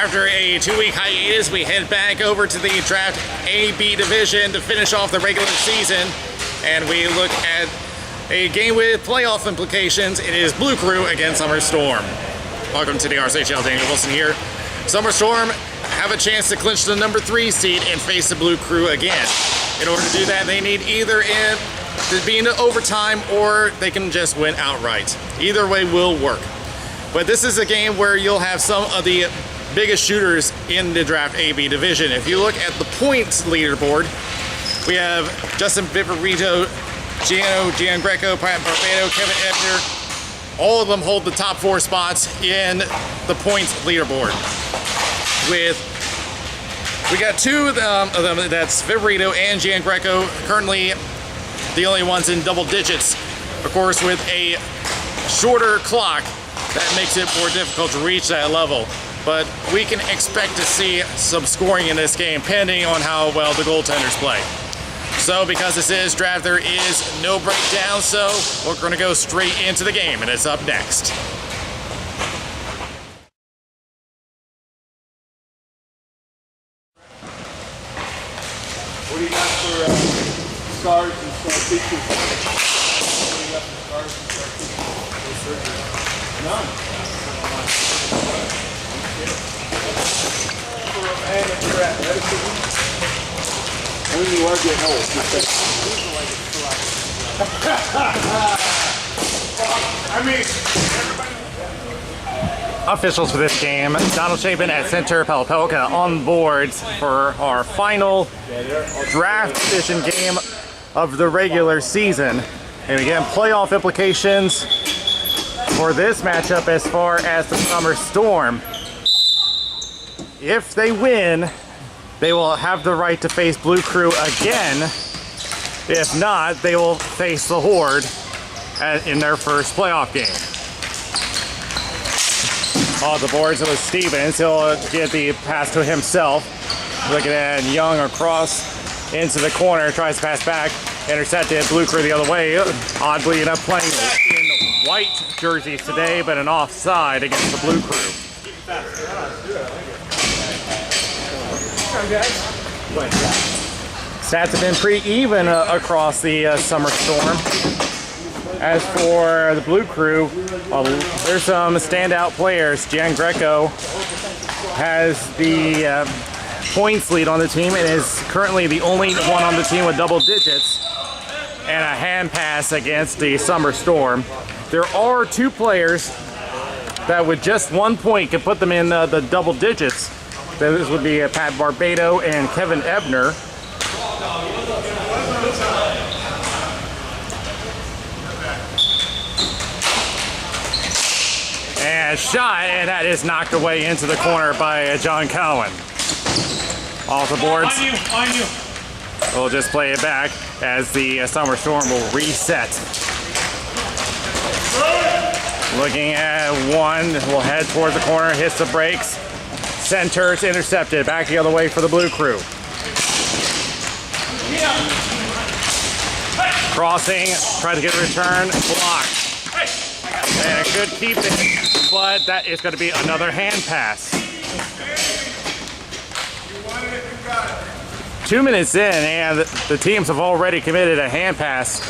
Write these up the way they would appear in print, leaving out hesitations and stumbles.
After a 2-week hiatus, we head back over to the Draft A-B division to finish off the regular season, and we look at a game with playoff implications. It is Blue Crew against Summer Storm. Welcome to the RSHL. Daniel Wilson here. Summer Storm have a chance to clinch the number 3 seed and face the Blue Crew again. In order to do that, they need either to be into overtime or they can just win outright. Either way will work. But this is a game where you'll have some of the biggest shooters in the Draft A-B division. If you look at the points leaderboard, we have Justin Viverito, Gian Greco, Pat Barbado, Kevin Ebner. All of them hold the top 4 spots in the points leaderboard. We got 2 of them, that's Viverito and Gian Greco, currently the only ones in double digits. Of course, with a shorter clock, that makes it more difficult to reach that level. But we can expect to see some scoring in this game, pending on how well the goaltenders play. So because this is draft, there is no breakdown, so we're going to go straight into the game, and it's up next. What do you got for scars and scar features? What do you got for scars and scar features? No surgery. None. And if you're athletic, when you are getting old, I mean, everybody. Officials for this game: Donald Chapin at center, Palapelka on boards for our final draft edition game of the regular season. And again, playoff implications for this matchup as far as the Summer Storm. If they win, they will have the right to face Blue Crew again. If not, they will face the Horde in their first playoff game. On the boards, it was Stevens. He'll get the pass to himself. Looking at Young across into the corner, tries to pass back. Intercepted. Blue Crew the other way. Oddly enough, playing in white jerseys today, but an offside against the Blue Crew. Stats have been pretty even across the Summer Storm. As for the Blue Crew, there's some standout players. Gian Greco has the points lead on the team and is currently the only one on the team with double digits and a hand pass against the Summer Storm. There are 2 players that with just 1 point can put them in the double digits. This would be Pat Barbado and Kevin Ebner. And shot, and that is knocked away into the corner by John Cowan. Off the boards. On you. We'll just play it back as the Summer Storm will reset. Looking at one, we'll head towards the corner, hits the brakes. Centers, intercepted, back the other way for the Blue Crew. Crossing, try to get a return, blocked. And it could keep it, but that is going to be another hand pass. 2 minutes in, and the teams have already committed a hand pass.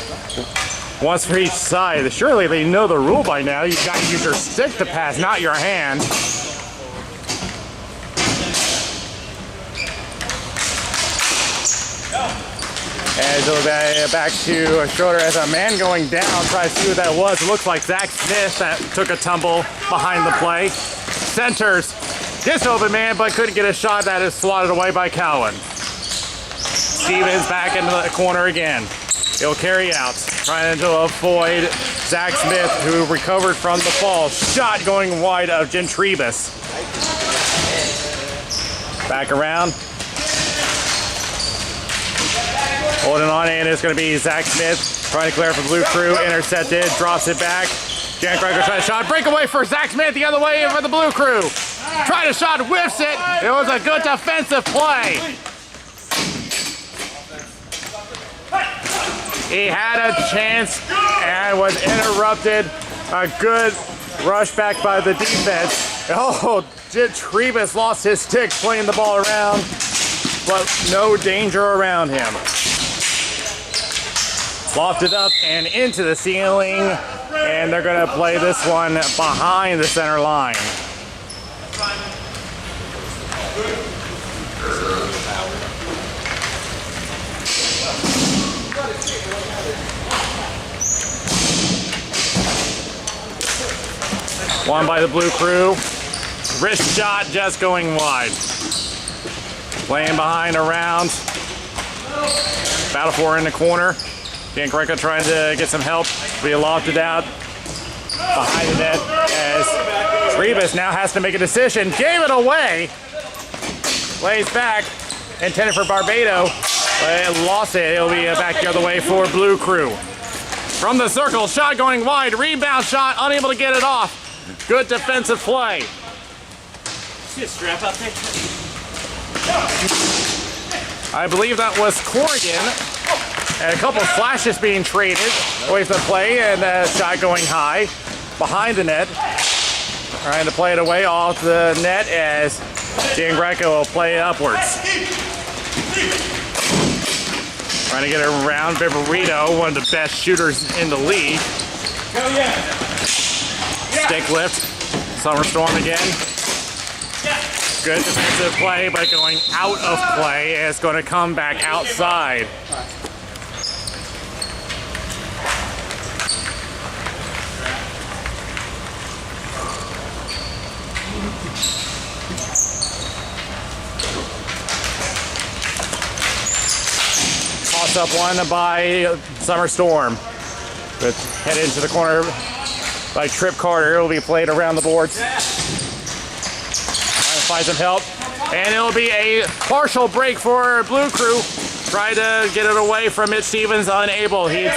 Once for each side. Surely they know the rule by now. You've got to use your stick to pass, not your hand. And so back to Schroeder as a man going down. Try to see what that was. It looks like Zach Smith that took a tumble behind the play. Centers. Just open man, but couldn't get a shot. That is swatted away by Cowan. Stevens back into the corner again. He'll carry out, trying to avoid Zach Smith, who recovered from the fall. Shot going wide of Gentribus. Back around. Holding on, and it's going to be Zach Smith trying to clear for Blue Crew. Intercepted, drops it back. Gian Greco tries a shot. Breakaway for Zach Smith the other way for the Blue Crew. Tried a shot, whiffs it. It was a good defensive play. He had a chance and was interrupted. A good rush back by the defense. Oh, Trebus lost his stick playing the ball around, but no danger around him. Lofted up and into the ceiling, and they're going to play this one behind the center line. One by the blue crew. Wrist shot just going wide. Playing behind around. Battle for in the corner. Dan Greco trying to get some help. Be lofted out behind the net as Trebus now has to make a decision. Gave it away. Lays back. Intended for Barbado. But lost it. It'll be back the other way for Blue Crew. From the circle. Shot going wide. Rebound shot. Unable to get it off. Good defensive play. See a strap out there? I believe that was Corrigan. And a couple of flashes being traded away from the play, and a shot going high behind the net. Trying to play it away off the net as Dan Greco will play it upwards. Trying to get it around Viverito, one of the best shooters in the league. Hell yeah. Stick lift. Summer Storm again. Good defensive play, but going out of play. It's going to come back outside. Toss up one by Summer Storm. But head into the corner by Trip Carter. It will be played around the boards. Trying to find some help. And it'll be a partial break for Blue Crew. Try to get it away from Mitch Stevens, unable. He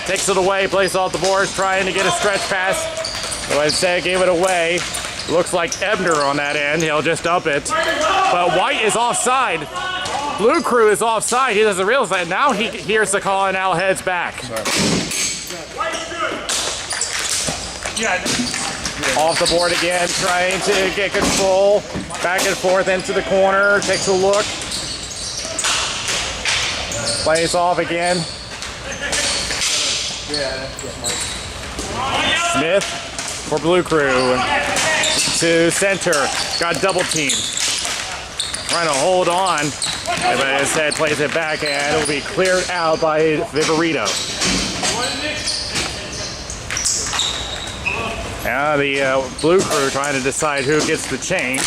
takes it away, plays off the boards, trying to get a stretch pass. So instead gave it away. Looks like Ebner on that end. He'll just dump it. But White is offside. Blue Crew is offside. He doesn't realize that. Now he hears the call and now heads back. Off the board again, trying to get control. Back and forth into the corner. Takes a look. Plays off again. Smith for Blue Crew. To center. Got double teamed. Trying to hold on. But instead plays it back and it will be cleared out by Viverito. Now the Blue Crew trying to decide who gets the chain.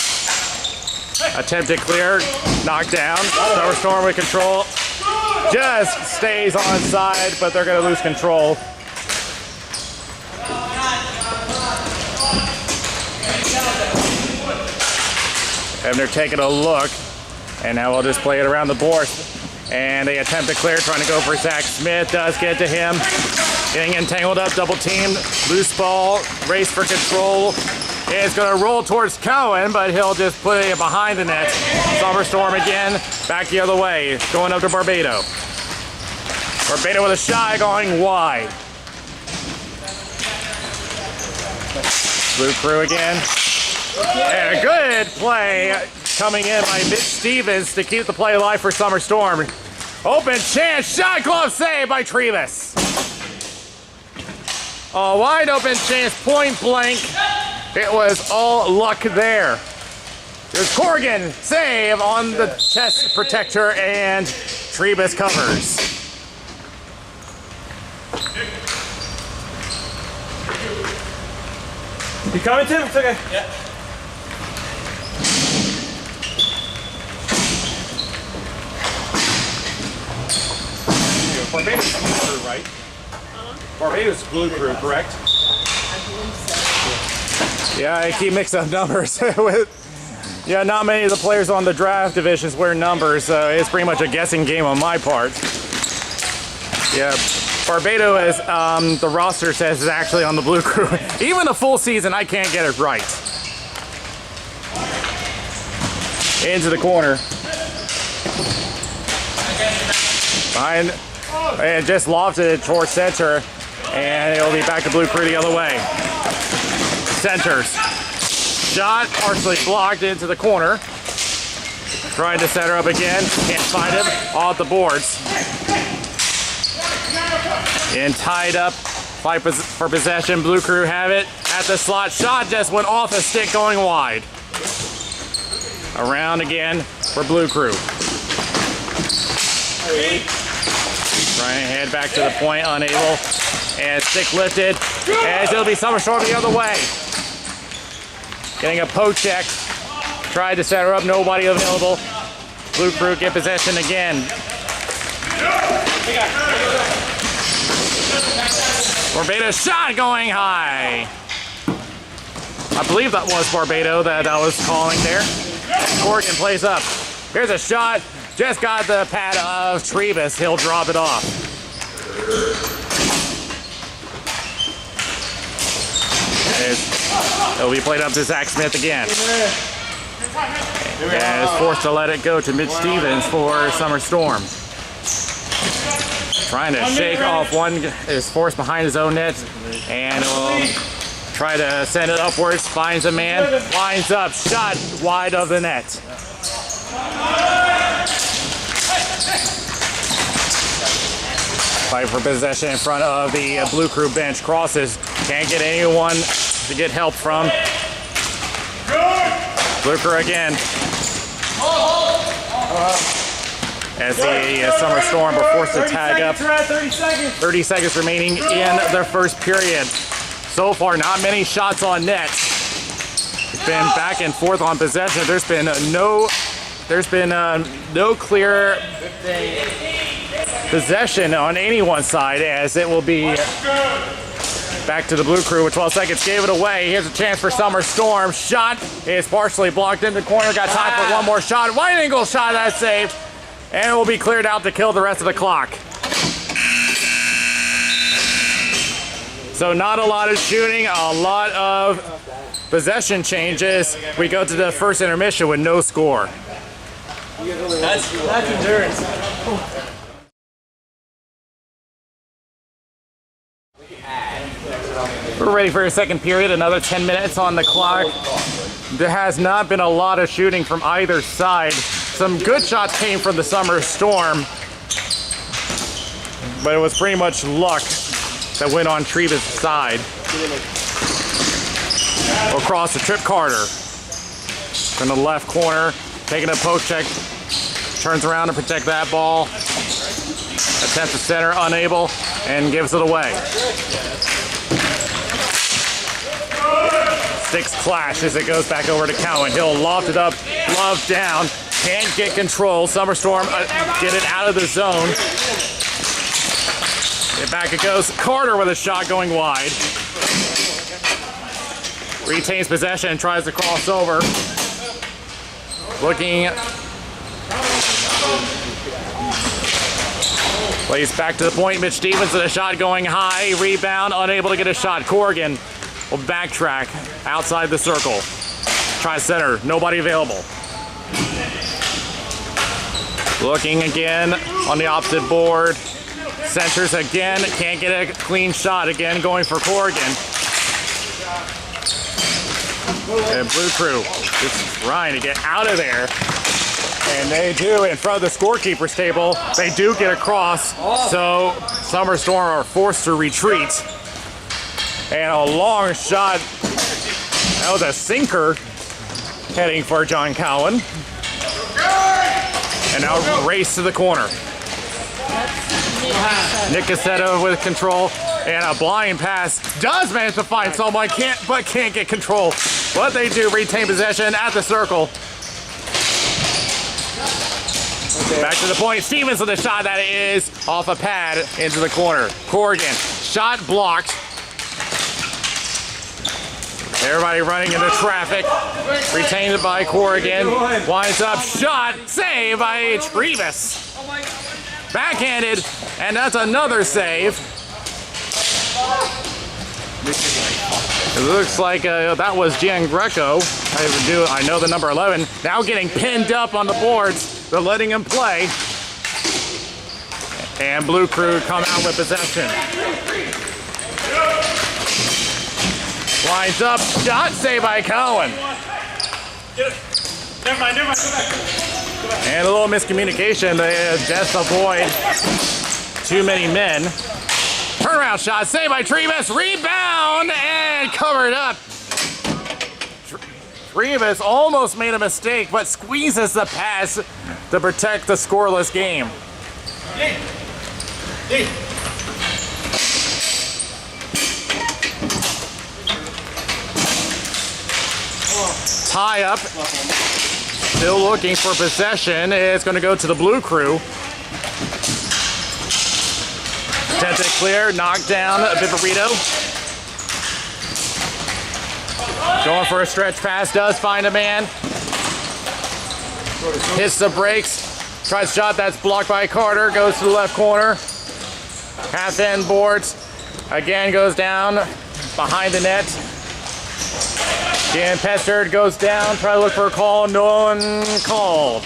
Attempted clear, knocked down. Summer Storm with control. Just stays onside, but they're going to lose control. Ebner taking a look, and now we'll just play it around the board. And they attempt to clear, trying to go for Zach Smith. Does get to him. Getting entangled up, double teamed, loose ball, race for control. It's going to roll towards Cohen, but he'll just put it behind the net. Summer Storm again, back the other way, going up to Barbado. Barbado with a shot going wide. Blue Crew again. And a good play coming in by Mitch Stevens to keep the play alive for Summer Storm. Open chance, shot glove save by Trebus. A wide open chance, point blank. It was all luck there. There's Corrigan, save on the chest protector, and Trebus covers. You coming, Tim? It's okay. Yeah. Barbados Blue Crew, right? Barbados Blue Crew, correct? I believe so. Yeah, I keep mixing up numbers. Yeah, not many of the players on the draft divisions wear numbers, so it's pretty much a guessing game on my part. Yeah, Barbado, as the roster says, is actually on the Blue Crew. Even the full season, I can't get it right. Into the corner. Behind, and just lofted it towards center, and it'll be back to Blue Crew the other way. Centers. shot partially blocked into the corner. Trying to set her up again. Can't find him. Off the boards. And tied up. Fight for possession. Blue Crew have it at the slot. Shot just went off the stick going wide. Around again for Blue Crew. Trying to head back to the point, unable. And stick lifted. And it'll be Summer Storm the other way. Getting a poke check. Tried to set her up, nobody available. Blue Crew get possession again. Barbados shot going high. I believe that was Barbados that I was calling there. Corrigan plays up. Here's a shot. Just got the pad of Trevis. He'll drop it off. It'll be played up to Zach Smith again. And is forced to let it go to Mitch Stevens for Summer Storm. Trying to shake off one, is forced behind his own net, and will try to send it upwards, finds a man, lines up, shot wide of the net. Fight for possession in front of the Blue Crew bench, crosses, can't get anyone to get help from. Blue Crew again. As the Summer Storm were forced to tag up. 30 seconds remaining in the first period. So far, not many shots on net. It's been back and forth on possession. There's been no clear possession on anyone's side, as it will be back to the Blue Crew with 12 seconds. Gave it away. Here's a chance for Summer Storm. Shot is partially blocked in the corner. Got time for one more shot. Wide angle shot, that's saved. And it will be cleared out to kill the rest of the clock. So not a lot of shooting, a lot of possession changes. We go to the first intermission with no score. That's endurance. We're ready for a second period, another 10 minutes on the clock. There has not been a lot of shooting from either side. Some good shots came from the Summer Storm, but it was pretty much luck that went on Trevis' side. Across the Trip Carter. From the left corner, taking a poke check, turns around to protect that ball. Attempts to center, unable, and gives it away. Sticks clash as it goes back over to Cowan. He'll loft it up, love down, can't get control. Summer Storm get it out of the zone. And back it goes. Carter with a shot going wide. Retains possession and tries to cross over. Looking. Plays back to the point. Mitch Stevens with a shot going high. Rebound, unable to get a shot. Corrigan will backtrack outside the circle. Try center, nobody available. Looking again on the opposite board. Centers again, can't get a clean shot. Again, going for Corrigan. And Blue Crew just trying to get out of there. And they do, in front of the scorekeeper's table, they do get across. So Summer Storm are forced to retreat. And a long shot. That was a sinker heading for John Cowan. And now race to the corner. Nick Cassetta with control. And a blind pass. Does manage to find someone, but can't get control. What they do, retain possession at the circle. Back to the point. Stevens with a shot that is off a pad into the corner. Corrigan, shot blocked. Everybody running into traffic. Retained by Corrigan. Winds up, shot, save by Trevis. Backhanded, and that's another save. It looks like that was Gian Greco. I know the number 11. Now getting pinned up on the boards. They're letting him play. And Blue Crew come out with possession. Lines up, shot saved by Cowan. Never mind, go back. And a little miscommunication. They just avoid too many men. Turnaround shot saved by Trebus. Rebound and covered up. Trebus almost made a mistake, but squeezes the pass to protect the scoreless game. Tie up. Still looking for possession. It's going to go to the blue crew. Attempted clear, knocked down Vivarito. Going for a stretch pass, does find a man. Hits the brakes. Tries a shot that's blocked by Carter. Goes to the left corner. Half end boards. Again goes down behind the net. Again pestered, goes down. Try to look for a call. No one called.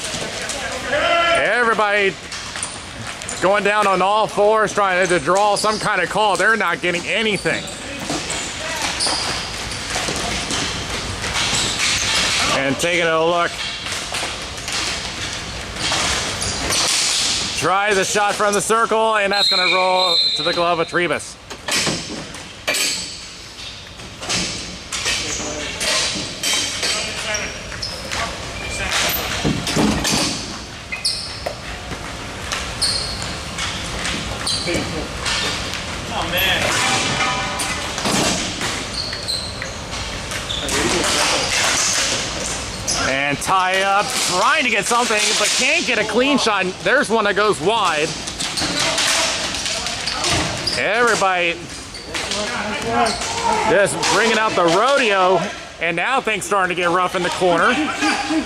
Everybody going down on all fours trying to draw some kind of call. They're not getting anything. And taking a look. Try the shot from the circle, and that's going to roll to the glove of Trebus. Oh, man. And tie up, trying to get something, but can't get a clean shot. There's one that goes wide. Everybody just bringing out the rodeo, and now things starting to get rough in the corner.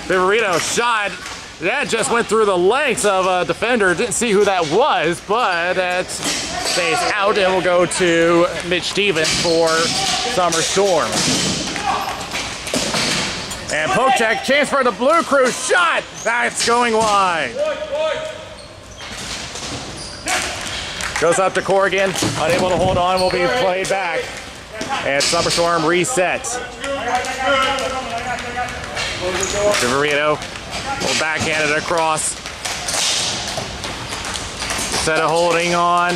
Vivarito shot, that just went through the legs of a defender. Didn't see who that was, but that stays out and will go to Mitch Stevens for Summer Storm. And poke check, chance for the blue crew, shot! That's going wide. Goes up to Corrigan, unable to hold on, will be played back. And Summer Storm resets. Vivarito will backhand it across. Instead of holding on.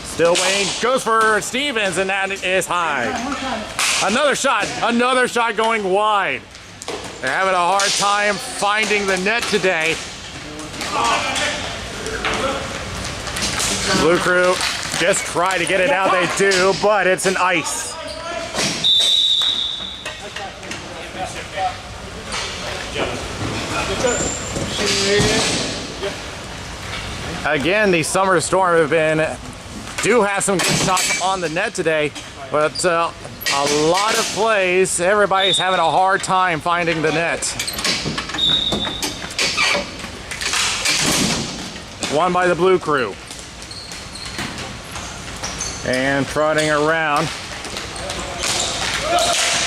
Still waiting, goes for Stevens, and that is high. Another shot going wide. They're having a hard time finding the net today. Blue crew just try to get it out, they do, but it's an ice. Again, the Summer Storm do have some good shots on the net today, but a lot of plays, everybody's having a hard time finding the net. Won by the blue crew. And trotting around.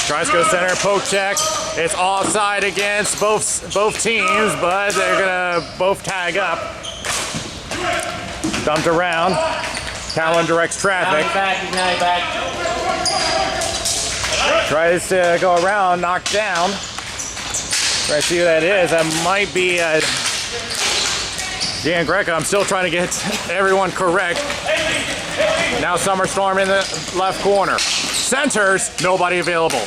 Tries to go center, poke check. It's offside against both teams, but they're gonna both tag up. Dumped around. Callan directs traffic. Now back. Tries to go around, knocked down. Try to see who that is. That might be Dan Greco. I'm still trying to get everyone correct. Now Summer Storm in the left corner. Centers, nobody available.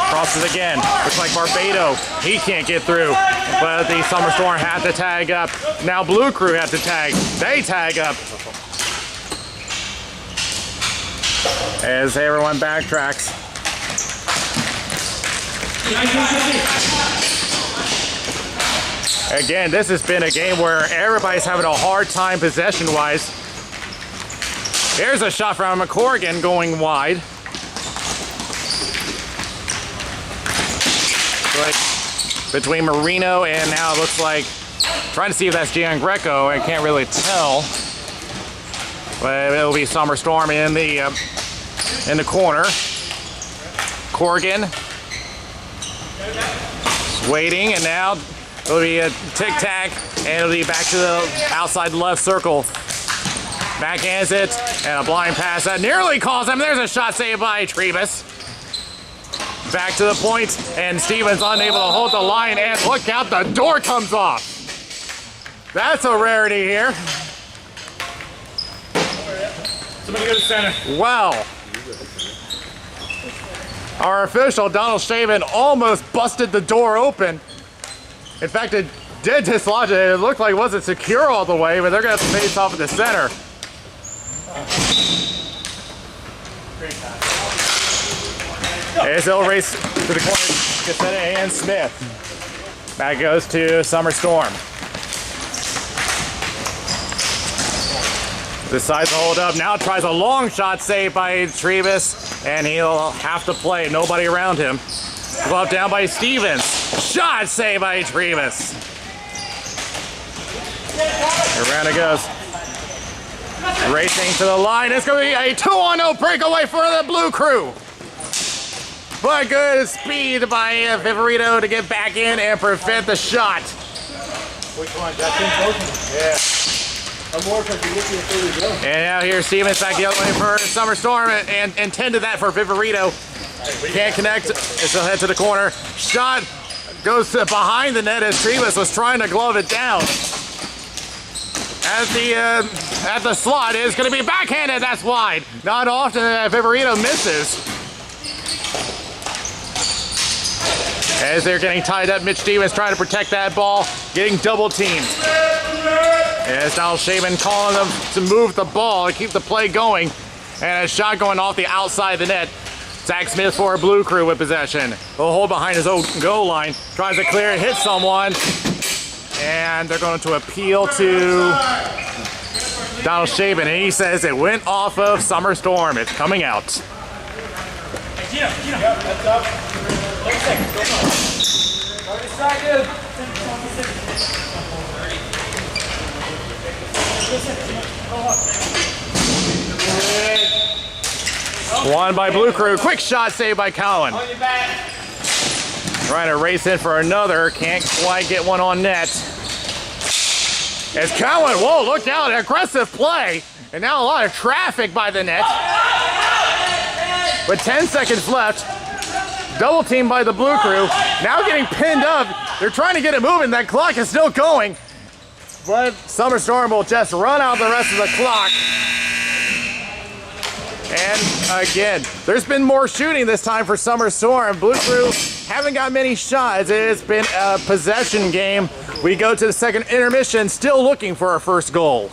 Crosses again. Looks like Barbado. He can't get through. But the Summer Storm have to tag up. Now Blue Crew have to tag. They tag up. As everyone backtracks. Again, this has been a game where everybody's having a hard time possession-wise. Here's a shot from Corrigan going wide. Like between Marino and now it looks like trying to see if that's Gian Greco. I can't really tell. But it'll be Summer Storm in the corner. Corrigan waiting, and now it'll be a tic-tac, and it'll be back to the outside left circle. Backhands it, and a blind pass that nearly calls him. There's a shot saved by Trebus. Back to the point, and Stevens unable to hold the line, and look out, the door comes off. That's a rarity here. Somebody go to center. Well, our official, Donald Shaven, almost busted the door open. In fact, it did dislodge it. It looked like it wasn't secure all the way, but they're going to have to face off at the center. As they'll race to the corner, Cassetta and Smith. Back goes to Summer Storm. Decides to hold up. Now tries a long shot save by Trevis, and he'll have to play. Nobody around him. Glove down by Stevens. Shot save by Trevis. Around it goes. Racing to the line. It's going to be a 2-on-0 breakaway for the Blue Crew. But good speed by Viverito to get back in and prevent the shot. Which one, Justin? Both of them. Yeah. I'm more because you're looking at further go. And now here's Stevens back the other way for Summer Storm, and intended that for Viverito. Can't connect, so head to the corner. Shot goes to behind the net as Trevis was trying to glove it down. At the slot is going to be backhanded, that's wide. Not often that Viverito misses. As they're getting tied up, Mitch Stevens trying to protect that ball, getting double teamed. As Donald Shaman calling them to move the ball and keep the play going. And a shot going off the outside of the net. Zach Smith for a Blue Crew with possession. He'll hold behind his own goal line, tries to clear it, hit someone. And they're going to appeal to Donald Shaman, and he says it went off of Summer Storm. It's coming out. Gino, that's up. 30 seconds, go on. 30 seconds. Won by Blue Crew. Quick shot saved by Cowan. On your back. Trying to race in for another. Can't quite get one on net. As Cowan, whoa, look out, aggressive play. And now a lot of traffic by the net. With 10 seconds left. Double team by the Blue Crew. Now getting pinned up. They're trying to get it moving. That clock is still going. But Summer Storm will just run out the rest of the clock. And again, there's been more shooting this time for Summer Storm. Blue Crew haven't got many shots. It's been a possession game. We go to the second intermission, still looking for our first goal.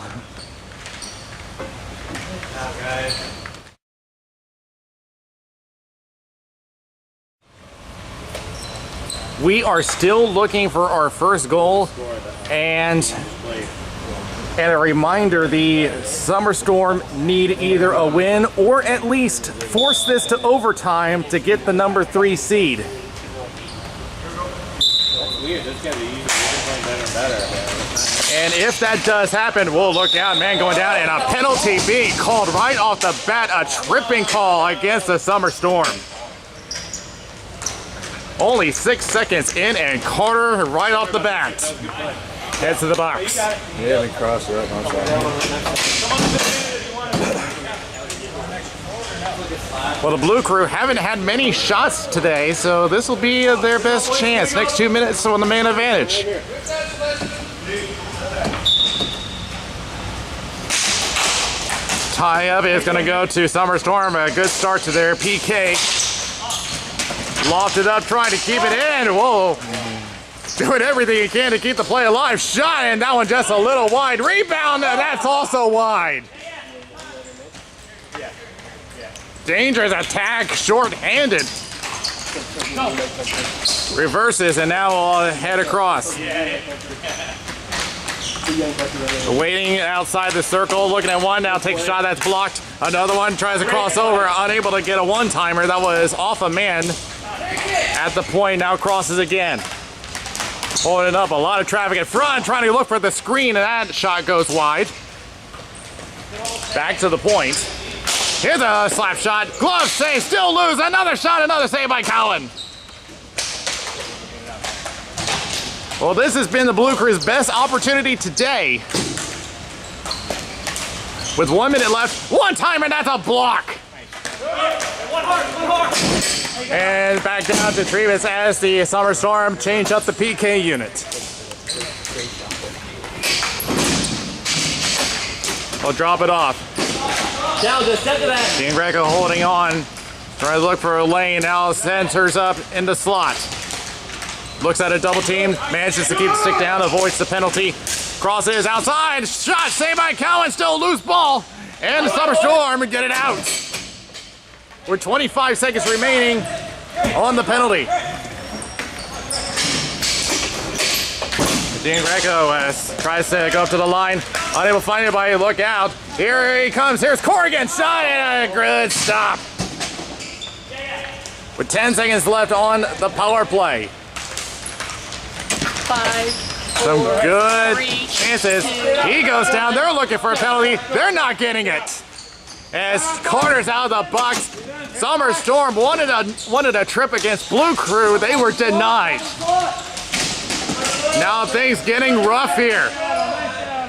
We are still looking for our first goal, and a reminder, the Summer Storm need either a win or at least force this to overtime to get the number 3 seed. That's weird. That's gotta be easy. We've been playing better and better. And if that does happen, we'll look out, man, going down, and a penalty being called right off the bat, a tripping call against the Summer Storm. Only 6 seconds in, and Carter right off the bat heads to the box. Yeah, they crossed it up. Well, the Blue Crew haven't had many shots today, so this will be their best chance. Next 2 minutes on the main advantage. Tie up is going to go to Summer Storm. A good start to their PK. Lofted up, trying to keep it in. Whoa. Doing everything he can to keep the play alive. Shot, and that one just a little wide. Rebound, and that's also wide. Dangerous attack, short-handed. Reverses, and now we'll head across. Waiting outside the circle, looking at one, now takes a shot that's blocked. Another one tries to cross over, unable to get a one-timer. That was off a man at the point, now crosses again. Holding up, a lot of traffic in front, trying to look for the screen, and that shot goes wide. Back to the point. Here's a slap shot. Glove save, still lose. Another shot, another save by Cowan. Well, this has been the Blue Crew's best opportunity today. With 1 minute left, one timer, that's a block. One heart. And back down to Trevis as the Summer Storm change up the PK unit. We'll drop it off. Down to step to that. Dean Greco holding on. Trying to look for a lane. Now centers up in the slot. Looks at a double team. Manages to keep the stick down. Avoids the penalty. Crosses outside. Shot saved by Cowan. Still a loose ball. And the Summer Storm get it out. With 25 seconds remaining on the penalty. Dean Greco tries to go up to the line. Unable to find anybody. Look out. Here he comes. Here's Corrigan. Shot and a good stop. With 10 seconds left on the power play. 5, Some 4, good 3, chances. 2, He goes down. They're looking for a penalty. They're not getting it. As Carter's out of the box. Summer Storm wanted a trip against Blue Crew. They were denied. Now things getting rough here.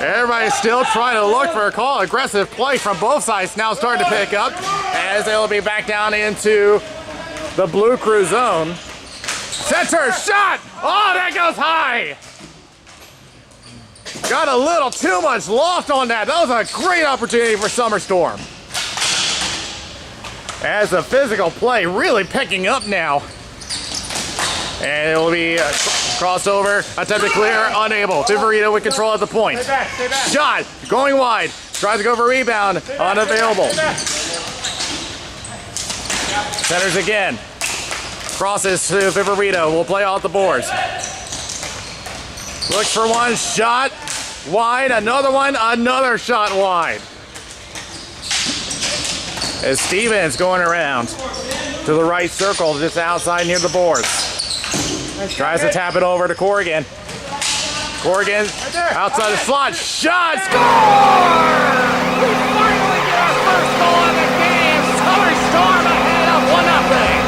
Everybody's still trying to look for a call. Aggressive play from both sides now starting to pick up as they'll be back down into the Blue Crew zone. Center shot! Oh, that goes high! Got a little too much loft on that. That was a great opportunity for Summer Storm. As the physical play really picking up now. And it will be crossed over, attempted clear, unable. Viverito with control at the point. Stay back, stay back. Shot, going wide. Tries to go for a rebound, unavailable. Centers again. Crosses to Viverito, will play off the boards. Looks for one, shot, wide, another one, another shot wide. As Stevens going around to the right circle, just outside near the boards. Tries to tap it over to Corrigan. Corrigan outside the slot. Shot! Score! We finally get our first goal of the game. Summer Storm ahead of 1-0.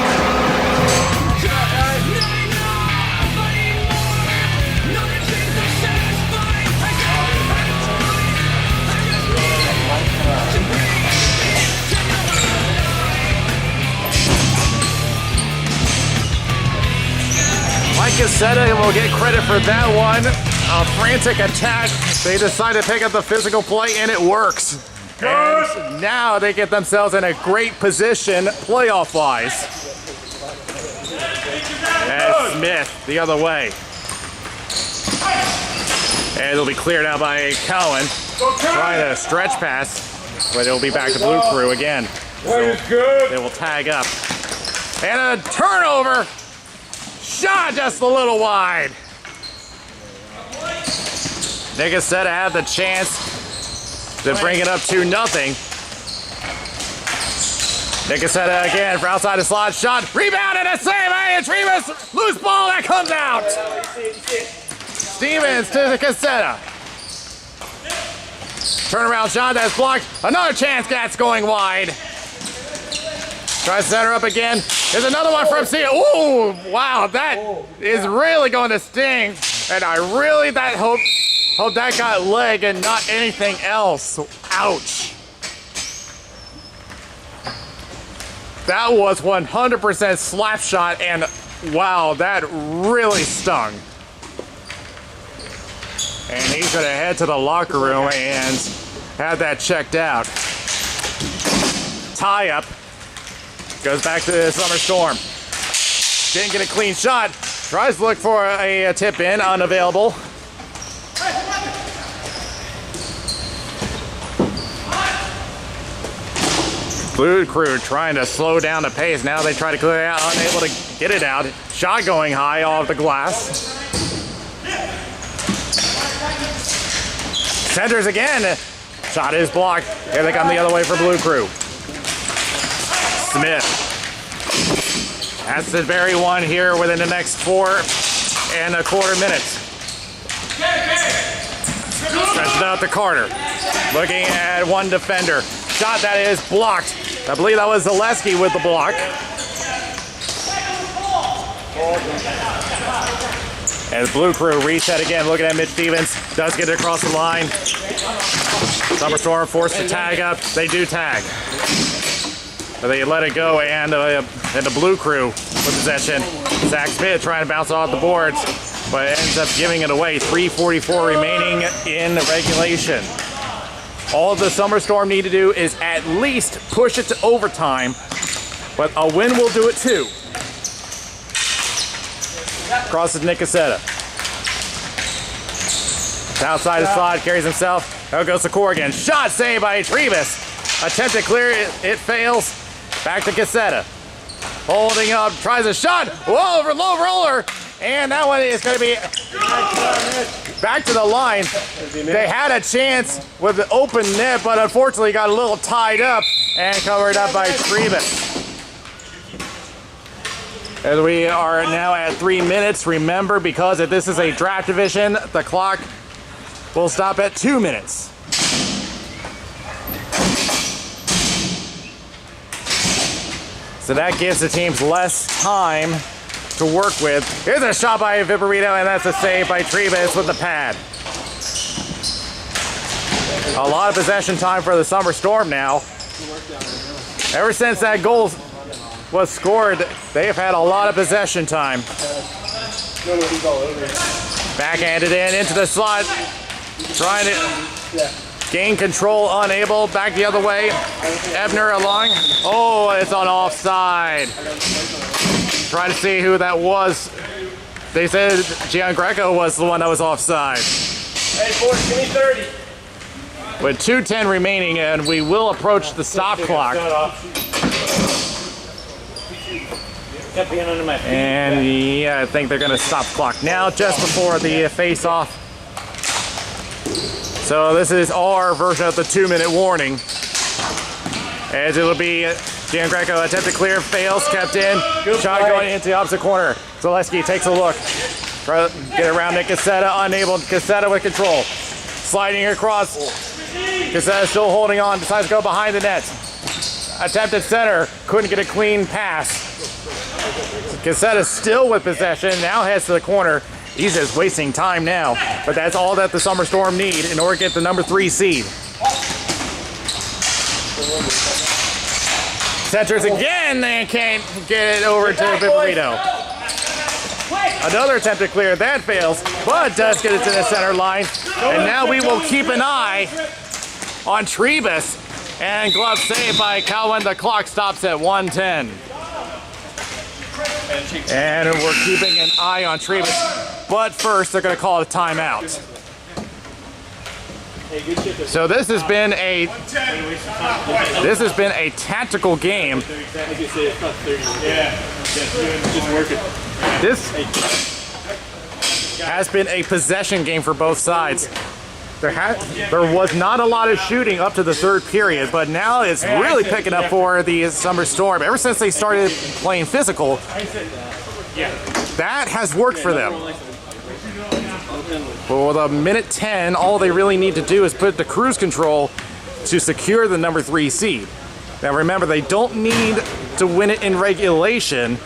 Mike Cassetta will get credit for that one. A frantic attack. They decide to pick up the physical play, and it works. And now they get themselves in a great position, playoff-wise. As Smith the other way. And it'll be cleared out by Cowan. Trying to stretch pass, but it'll be back to Blue Crew again. So they will tag up. And a turnover. Shot just a little wide. Nick Cassetta had the chance to bring it up 2-0. Nick Cassetta again for outside the slot. Shot, rebound, and a save. Hey, it's Rivas. Loose ball that comes out. Stevens to Cassetta. Turnaround shot that's blocked. Another chance that's going wide. Tries to center up again. There's another one from Sia. Ooh, wow, that is really going to sting. And I really hope that got leg and not anything else. Ouch. That was 100% slap shot, and wow, that really stung. And he's going to head to the locker room and have that checked out. Tie up. Goes back to the Summer Storm. Didn't get a clean shot. Tries to look for a tip in, unavailable. Blue Crew trying to slow down the pace. Now they try to clear it out, unable to get it out. Shot going high off the glass. Centers again. Shot is blocked. Here they come the other way for Blue Crew. Smith. That's the very one here within the next 4.25 minutes. Stretched out to Carter. Looking at one defender. Shot that is blocked. I believe that was Zaleski with the block. And the Blue Crew reset again, looking at Mitch Stevens. Does get it across the line. Summer Storm forced to tag up. They do tag. but they let it go, and the blue crew with possession. Zach Smith trying to bounce off the boards, but ends up giving it away. 3:44 remaining in regulation. All the Summer Storm need to do is at least push it to overtime, but a win will do it too. Crosses Nick Cassetta. Outside the slot, carries himself. There goes to Corrigan. Shot saved by Trebus. Attempt to clear it, it fails. Back to Cassetta. Holding up, tries a shot. Whoa, over low roller. And that one is going to be back to the line. They had a chance with the open net, but unfortunately got a little tied up and covered up by Trebus. As we are now at 3 minutes, remember, because if this is a draft division, the clock will stop at 2 minutes. So that gives the teams less time to work with. Here's a shot by Viperito, and that's a save by Trebus with the pad. A lot of possession time for the Summer Storm now. Ever since that goal was scored, they have had a lot of possession time. Backhanded into the slot, trying to gain control, unable. Back the other way. Ebner along. Oh, it's on offside. Trying to see who that was. They said Gian Greco was the one that was offside. Hey, boys, give me 30. With 2:10 remaining, and we will approach the stop clock. Kept being under my feet. And yeah, I think they're going to stop the clock now, just before the face-off. So this is our version of the 2-minute warning. As it'll be Gian Greco attempt to clear, fails, kept in. Shot going into the opposite corner. Zaleski takes a look. Try to get around Nick Cassetta, unable. Cassetta with control. Sliding across. Cassetta still holding on, decides to go behind the net. Attempted center, couldn't get a clean pass. Cassetta still with possession, now heads to the corner. He's just wasting time now, but that's all that the Summer Storm need in order to get the number 3 seed. Centers again and can't get it over to Viperito. Another attempt to clear, that fails, but does get it to the center line. And now we will keep an eye on Trebus, and glove saved by Cowan. The clock stops at 1:10. And we're keeping an eye on Trebus. But first, they're going to call a timeout. So this has been a tactical game. This has been a possession game for both sides. There was not a lot of shooting up to the third period, but now it's really picking up for the Summer Storm. Ever since they started playing physical, that has worked for them. But with a minute 10, all they really need to do is put the cruise control to secure the number 3 seed. Now remember, they don't need to win it in regulation.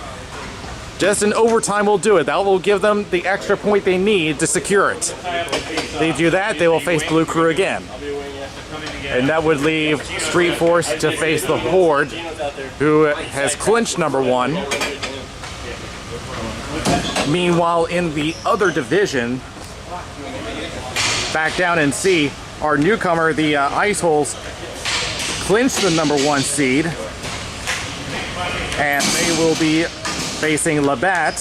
Just in overtime will do it. That will give them the extra point they need to secure it. If they do that, they will face Blue Crew again. And that would leave Street Force to face the Horde, who has clinched number 1. Meanwhile, in the other division, back down in C, our newcomer, the Ice Holes, clinched the number 1 seed. And they will be facing Labatt,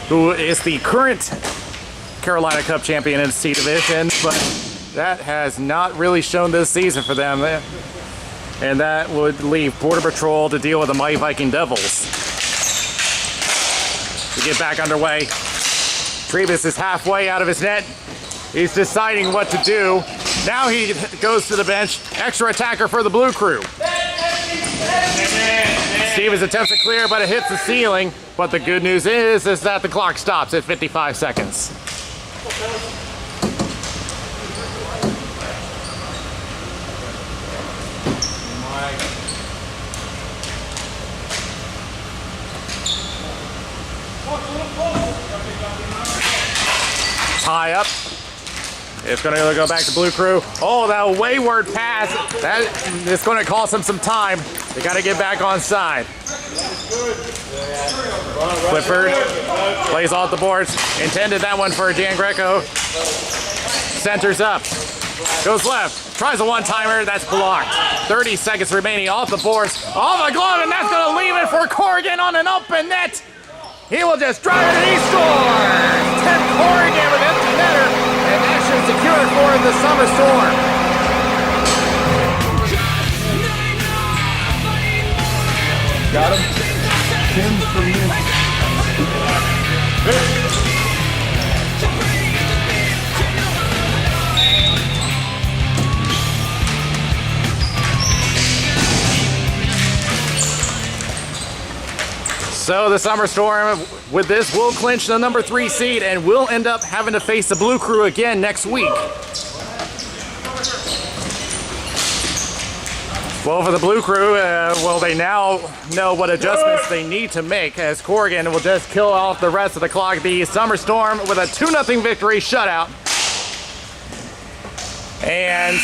who is the current Carolina Cup champion in C division, but that has not really shown this season for them. And that would leave Border Patrol to deal with the Mighty Viking Devils. To get back underway, Trebus is halfway out of his net. He's deciding what to do. Now he goes to the bench. Extra attacker for the Blue Crew. Stevens attempts to clear, but it hits the ceiling. But the good news is that the clock stops at 55 seconds. Tie up. It's going to go back to Blue Crew. Oh, that wayward pass. That is going to cost them some time. They got to get back on side. Clifford plays off the boards. Intended that one for Dan Greco. Centers up. Goes left. Tries a one-timer. That's blocked. 30 seconds remaining off the boards. Off the glove, and that's going to leave it for Corrigan on an open net. He will just drive it and he scores! 10 Corrigan with empty netter, and that should secure it for the Summer Storm. Got him. Tim from you. So the Summer Storm, with this, will clinch the number 3 seed and will end up having to face the Blue Crew again next week. Well, for the Blue Crew, well, they now know what adjustments they need to make, as Corrigan will just kill off the rest of the clock. The Summer Storm with a 2-0 victory shutout. And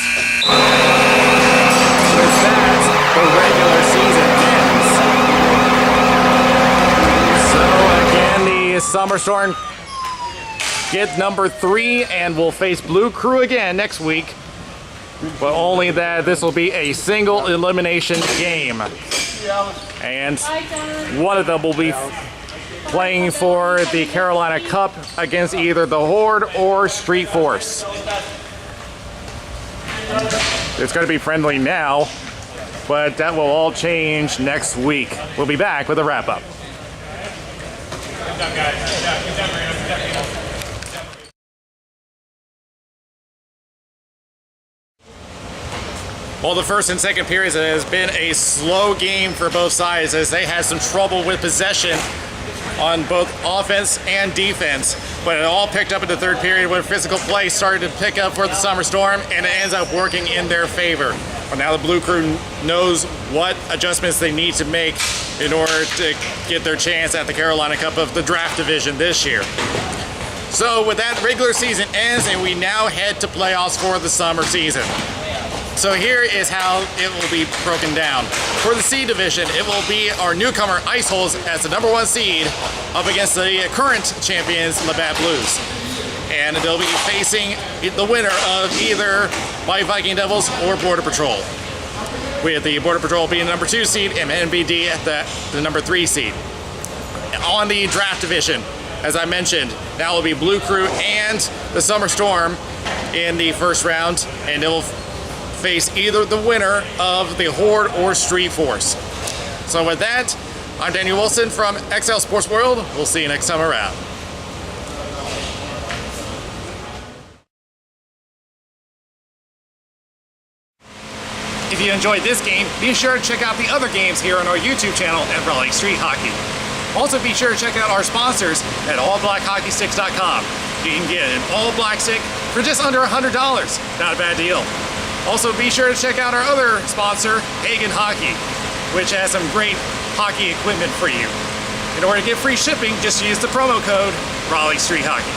with that, the regular season ends. So again, the Summer Storm get number 3 and will face Blue Crew again next week. But only that this will be a single elimination game. And one of them will be playing for the Carolina Cup against either the Horde or Street Force. It's going to be friendly now, but that will all change next week. We'll be back with a wrap-up. Well, the first and second periods has been a slow game for both sides as they had some trouble with possession on both offense and defense. But it all picked up in the third period when physical play started to pick up for the Summer Storm, and it ends up working in their favor. But now the Blue Crew knows what adjustments they need to make in order to get their chance at the Carolina Cup of the draft division this year. So with that, regular season ends, and we now head to playoffs for the summer season. So here is how it will be broken down. For the C division, it will be our newcomer Ice Holes as the number 1 seed up against the current champions Labatt Blues. And they'll be facing the winner of either White Viking Devils or Border Patrol, with the Border Patrol being the number 2 seed and NBD at the number 3 seed. On the draft division, as I mentioned, that will be Blue Crew and the Summer Storm in the first round, and they'll face either the winner of the Horde or Street Force. So with that, I'm Daniel Wilson from XL Sports World. We'll see you next time around. If you enjoyed this game, be sure to check out the other games here on our YouTube channel at Raleigh Street Hockey. Also be sure to check out our sponsors at allblackhockeysticks.com. You can get an all black stick for just under $100. Not a bad deal. Also, be sure to check out our other sponsor, Hagen Hockey, which has some great hockey equipment for you. In order to get free shipping, just use the promo code Raleigh Street Hockey.